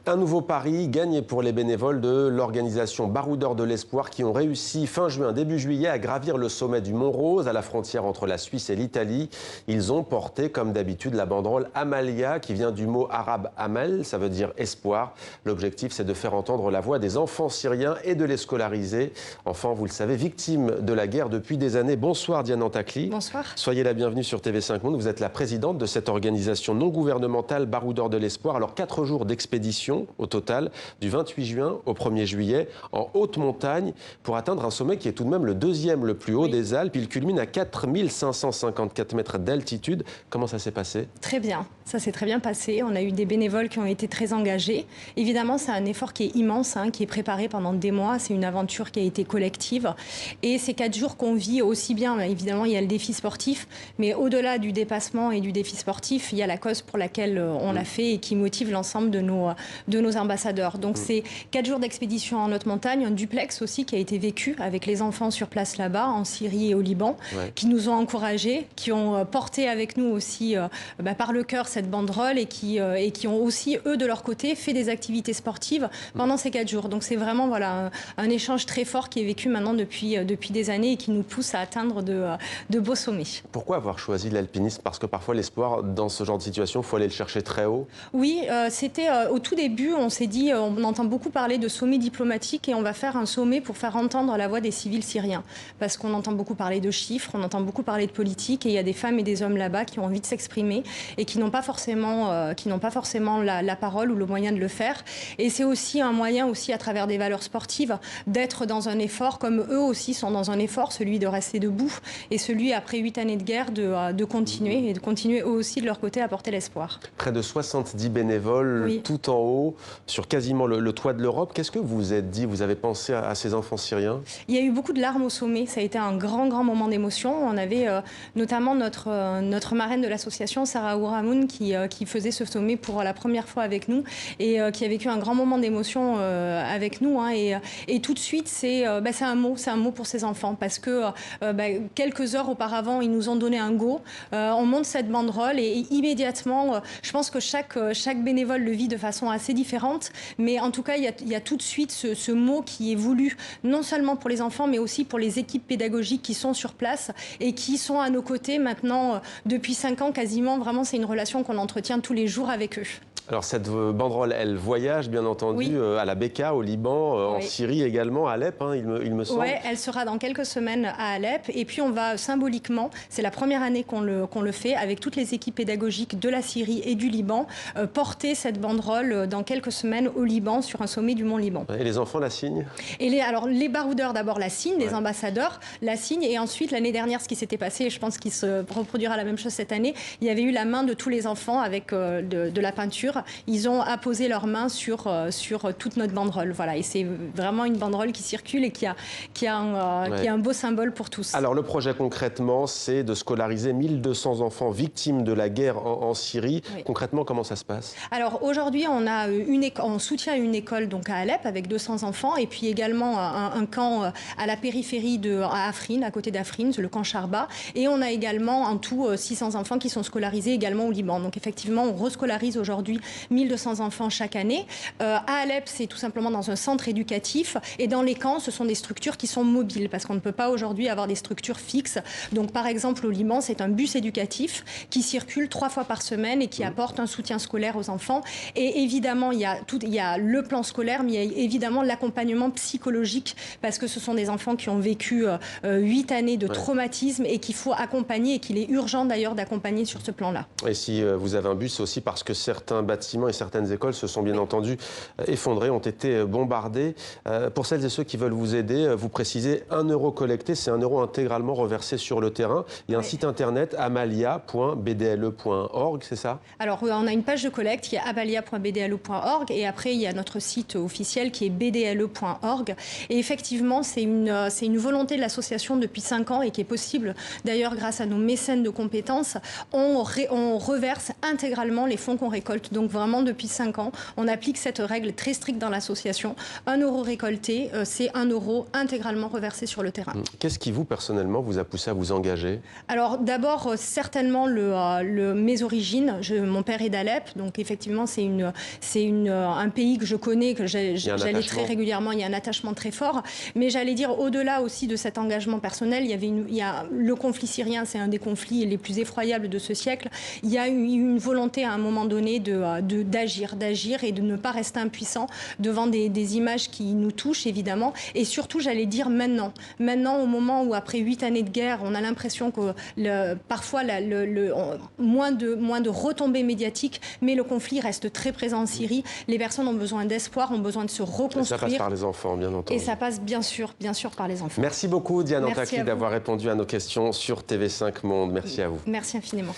Un nouveau pari gagné pour les bénévoles de l'organisation Baroudeurs de l'Espoir qui ont réussi fin juin, début juillet à gravir le sommet du Mont Rose à la frontière entre la Suisse et l'Italie. Ils ont porté comme d'habitude la banderole Amalia qui vient du mot arabe Amal, ça veut dire espoir. L'objectif c'est de faire entendre la voix des enfants syriens et de les scolariser. Enfants, vous le savez, victimes de la guerre depuis des années. Bonsoir Diane Antakli. Bonsoir. Soyez la bienvenue sur TV5 Monde. Vous êtes la présidente de cette organisation non gouvernementale Baroudeurs de l'Espoir. Alors 4 jours d'expédition au total, du 28 juin au 1er juillet, en haute montagne, pour atteindre un sommet qui est tout de même le deuxième le plus haut des Alpes. Il culmine à 4554 mètres d'altitude. Comment ça s'est passé? Très bien, ça s'est très bien passé. On a eu des bénévoles qui ont été très engagés. Évidemment, c'est un effort qui est immense, qui est préparé pendant des mois. C'est une aventure qui a été collective. Et ces 4 jours qu'on vit aussi bien, évidemment, il y a le défi sportif, mais au-delà du dépassement et du défi sportif, il y a la cause pour laquelle on l'a fait et qui motive l'ensemble de nos ambassadeurs. Donc c'est 4 jours d'expédition en haute montagne, un duplex aussi qui a été vécu avec les enfants sur place là-bas, en Syrie et au Liban, qui nous ont encouragés, qui ont porté avec nous aussi par le cœur cette banderole et qui ont aussi, eux, de leur côté, fait des activités sportives pendant ces 4 jours. Donc c'est vraiment un échange très fort qui est vécu maintenant depuis des années et qui nous pousse à atteindre de beaux sommets. Pourquoi avoir choisi l'alpinisme? Parce que parfois l'espoir, dans ce genre de situation, il faut aller le chercher très haut. Oui, c'était au tout début, on s'est dit, on entend beaucoup parler de sommet diplomatique et on va faire un sommet pour faire entendre la voix des civils syriens. Parce qu'on entend beaucoup parler de chiffres, on entend beaucoup parler de politique et il y a des femmes et des hommes là-bas qui ont envie de s'exprimer et qui n'ont pas forcément la parole ou le moyen de le faire. Et c'est aussi un moyen aussi à travers des valeurs sportives d'être dans un effort comme eux aussi sont dans un effort, celui de rester debout et celui après 8 années de guerre de continuer et de continuer eux aussi de leur côté à porter l'espoir. Près de 70 bénévoles tout en haut sur quasiment le toit de l'Europe. Qu'est-ce que vous vous êtes dit? Vous avez pensé à ces enfants syriens? Il y a eu beaucoup de larmes au sommet. Ça a été un grand moment d'émotion. On avait notamment notre marraine de l'association, Sarah Ouramoun, qui faisait ce sommet pour la première fois avec nous et qui a vécu un grand moment d'émotion avec nous. Et tout de suite, c'est un mot pour ces enfants parce que quelques heures auparavant, ils nous ont donné un go. On monte cette banderole et immédiatement, je pense que chaque bénévole le vit de façon assez différente. Mais en tout cas, il y a tout de suite ce mot qui est voulu, non seulement pour les enfants, mais aussi pour les équipes pédagogiques qui sont sur place et qui sont à nos côtés maintenant depuis 5 ans quasiment. Vraiment, c'est une relation qu'on entretient tous les jours avec eux. Alors cette banderole, elle voyage bien entendu à la Beka, au Liban, en Syrie également, à Alep, il me semble. Oui, elle sera dans quelques semaines à Alep. Et puis on va symboliquement, c'est la première année qu'on le fait, avec toutes les équipes pédagogiques de la Syrie et du Liban, porter cette banderole dans quelques semaines au Liban, sur un sommet du Mont Liban. Et les enfants la signent? Alors les baroudeurs d'abord la signent, les ambassadeurs la signent. Et ensuite, l'année dernière, ce qui s'était passé, et je pense qu'il se reproduira la même chose cette année, il y avait eu la main de tous les enfants avec de la peinture. Ils ont apposé leurs mains sur toute notre banderole. Voilà. Et c'est vraiment une banderole qui circule et qui a un beau symbole pour tous. Alors le projet concrètement, c'est de scolariser 1200 enfants victimes de la guerre en Syrie. Concrètement, comment ça se passe? Alors aujourd'hui, on soutient une école donc à Alep avec 200 enfants et puis également un camp à la périphérie à Afrin, à côté d'Afrin, le camp Charba. Et on a également en tout 600 enfants qui sont scolarisés également au Liban. Donc effectivement, on rescolarise aujourd'hui 1200 enfants chaque année. À Alep, c'est tout simplement dans un centre éducatif. Et dans les camps, ce sont des structures qui sont mobiles parce qu'on ne peut pas aujourd'hui avoir des structures fixes. Donc par exemple, au Liban, c'est un bus éducatif qui circule 3 fois par semaine et qui apporte un soutien scolaire aux enfants. Et évidemment, il y a le plan scolaire, mais il y a évidemment l'accompagnement psychologique parce que ce sont des enfants qui ont vécu 8 années de traumatisme et qu'il faut accompagner et qu'il est urgent d'ailleurs d'accompagner sur ce plan-là. Et si vous avez un bus, c'est aussi parce que certains bâtiments et certaines écoles se sont bien entendu effondrés, ont été bombardés. Pour celles et ceux qui veulent vous aider, vous précisez 1 euro collecté, c'est 1 euro intégralement reversé sur le terrain. Il y a un site internet amalia.bdle.org, c'est ça? Alors on a une page de collecte qui est amalia.bdle.org et après il y a notre site officiel qui est bdle.org. Et effectivement, c'est une volonté de l'association depuis 5 ans et qui est possible d'ailleurs grâce à nos mécènes de compétences. On reverse intégralement les fonds qu'on récolte donc Donc vraiment, depuis 5 ans, on applique cette règle très stricte dans l'association. 1 euro récolté, c'est 1 euro intégralement reversé sur le terrain. Qu'est-ce qui, vous, personnellement, vous a poussé à vous engager? Alors d'abord, certainement mes origines. Mon père est d'Alep, donc effectivement, c'est un pays que je connais, que j'allais très régulièrement. Il y a un attachement très fort. Mais j'allais dire, au-delà aussi de cet engagement personnel, il y a le conflit syrien, c'est un des conflits les plus effroyables de ce siècle. Il y a eu une volonté à un moment donné d'agir et de ne pas rester impuissant devant des images qui nous touchent, évidemment. Et surtout, j'allais dire maintenant, au moment où, après 8 années de guerre, on a l'impression que parfois moins de retombées médiatiques, mais le conflit reste très présent en Syrie. Les personnes ont besoin d'espoir, ont besoin de se reconstruire. Ça passe par les enfants, bien entendu. Et ça passe bien sûr par les enfants. Merci beaucoup, Diane Antakli, d'avoir répondu à nos questions sur TV5 Monde. Merci à vous. Merci infiniment.